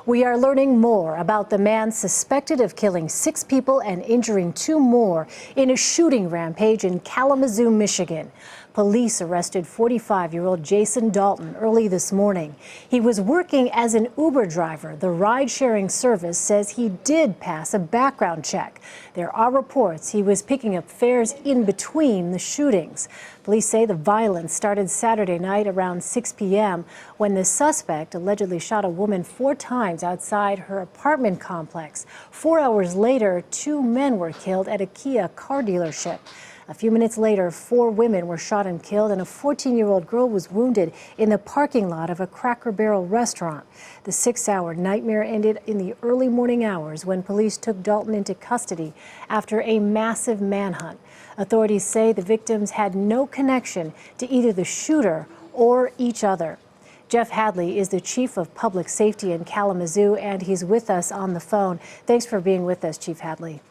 We are learning more about the man suspected of killing 6 people and injuring 2 more in a shooting rampage in Kalamazoo, Michigan. Police arrested 45-year-old Jason Dalton early this morning. He was working as an Uber driver. The ride-sharing service says he did pass a background check. There are reports he was picking up fares in between the shootings. Police say the violence started Saturday night around 6 p.m. when the suspect allegedly shot a woman 4 times outside her apartment complex. 4 hours later, 2 men were killed at a Kia car dealership. A few minutes later, 4 women were shot and killed, and a 14-year-old girl was wounded in the parking lot of a Cracker Barrel restaurant. The 6-hour nightmare ended in the early morning hours when police took Dalton into custody after a massive manhunt. Authorities say the victims had no connection to either the shooter or each other. Jeff Hadley is the chief of public safety in Kalamazoo, and he's with us on the phone. Thanks for being with us, Chief Hadley.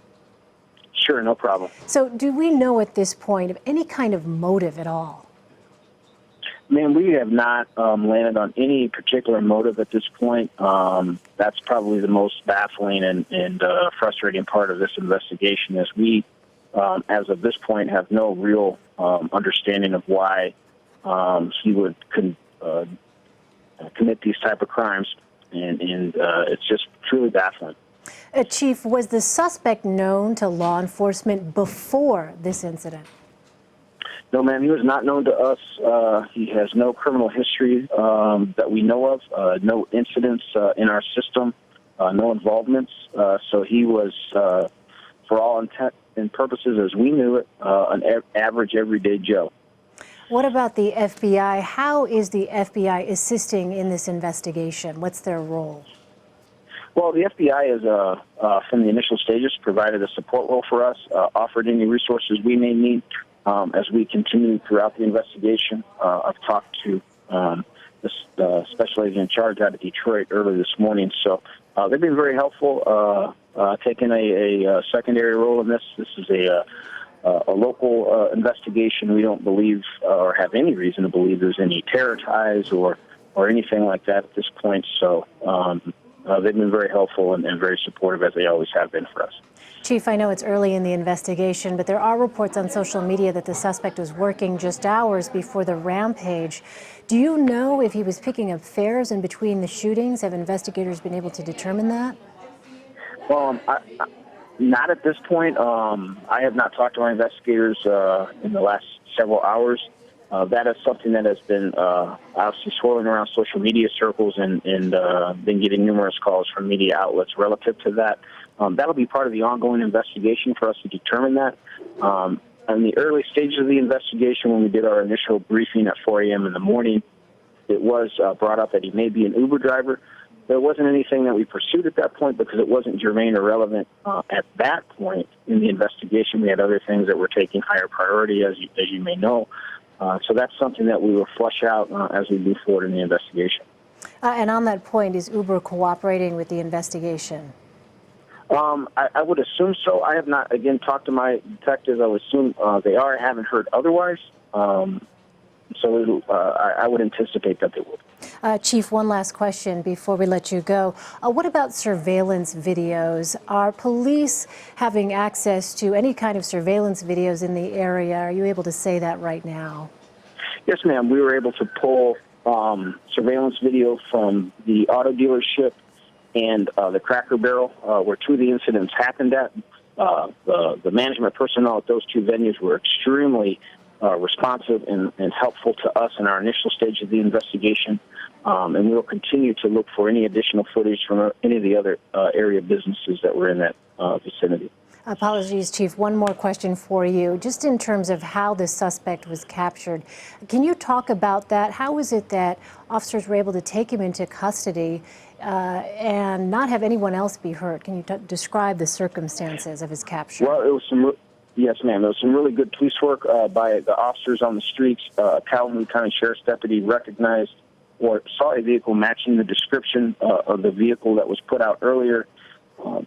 Sure, no problem. So do we know at this point of any kind of motive at all? Man, we have not landed on any particular motive at this point. That's probably the most baffling and frustrating part of this investigation is we, as of this point, have no real understanding of why he would commit these type of crimes, and it's just truly baffling. Chief, was the suspect known to law enforcement before this incident? No, ma'am, he was not known to us. He has no criminal history that we know of, no incidents in our system, no involvements. So he was, for all intent and purposes as we knew it, an average everyday Joe. What about the FBI? How is the FBI assisting in this investigation? What's their role? Well, the FBI is, from the initial stages, provided a support role for us, offered any resources we may need as we continue throughout the investigation. I've talked to the special agent in charge out of Detroit early this morning, so they've been very helpful, taking a secondary role in this. This is a local investigation. We don't believe or have any reason to believe there's any terror ties or anything like that at this point, so they've been very helpful and very supportive, as they always have been for us. Chief, I know it's early in the investigation, but there are reports on social media that the suspect was working just hours before the rampage. Do you know if he was picking up fares in between the shootings? Have investigators been able to determine that? Not at this point. I have not talked to our investigators in the last several hours. That is something that has been obviously swirling around social media circles and been getting numerous calls from media outlets relative to that. That'll be part of the ongoing investigation for us to determine that. In the early stages of the investigation, when we did our initial briefing at 4 a.m. in the morning, it was brought up that he may be an Uber driver. There wasn't anything that we pursued at that point because it wasn't germane or relevant at that point in the investigation. We had other things that were taking higher priority, as you may know. So that's something that we will flush out as we move forward in the investigation. And on that point, is Uber cooperating with the investigation? I would assume so. I have not, again, talked to my detectives. I would assume they are. I haven't heard otherwise. So I would anticipate that they would. Chief, one last question before we let you go. What about surveillance videos? Are police having access to any kind of surveillance videos in the area? Are you able to say that right now? Yes, ma'am. We were able to pull surveillance video from the auto dealership and the Cracker Barrel, where 2 of the incidents happened at. The management personnel at those 2 venues were extremely responsive and helpful to us in our initial stage of the investigation. And we'll continue to look for any additional footage from any of the other area businesses that were in that vicinity. Apologies, Chief. One more question for you. Just in terms of how the suspect was captured, can you talk about that? How is it that officers were able to take him into custody and not have anyone else be hurt? Can you describe the circumstances of his capture? Well, it was yes, ma'am. There was some really good police work by the officers on the streets. Kalamazoo County Sheriff's deputy recognized or saw a vehicle matching the description of the vehicle that was put out earlier,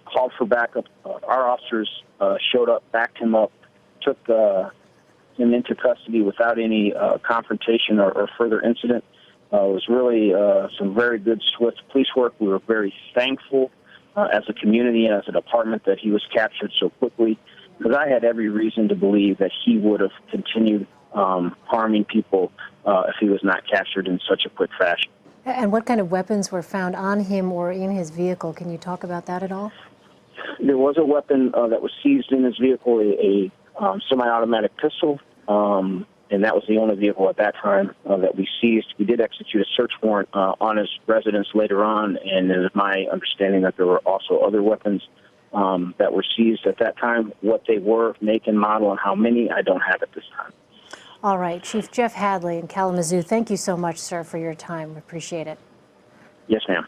called for backup. Our officers showed up, backed him up, took him into custody without any confrontation or further incident. was really some very good, swift police work. We were very thankful as a community and as a department that he was captured so quickly, because I had every reason to believe that he would have continued harming people if he was not captured in such a quick fashion. And what kind of weapons were found on him or in his vehicle? Can you talk about that at all? There was a weapon that was seized in his vehicle, a semi-automatic pistol, and that was the only vehicle at that time that we seized. We did execute a search warrant on his residence later on, and it is my understanding that there were also other weapons that were seized at that time. What they were, make and model, and how many, I don't have at this time. All right, Chief Jeff Hadley in Kalamazoo, thank you so much, sir, for your time. Appreciate it. Yes, ma'am.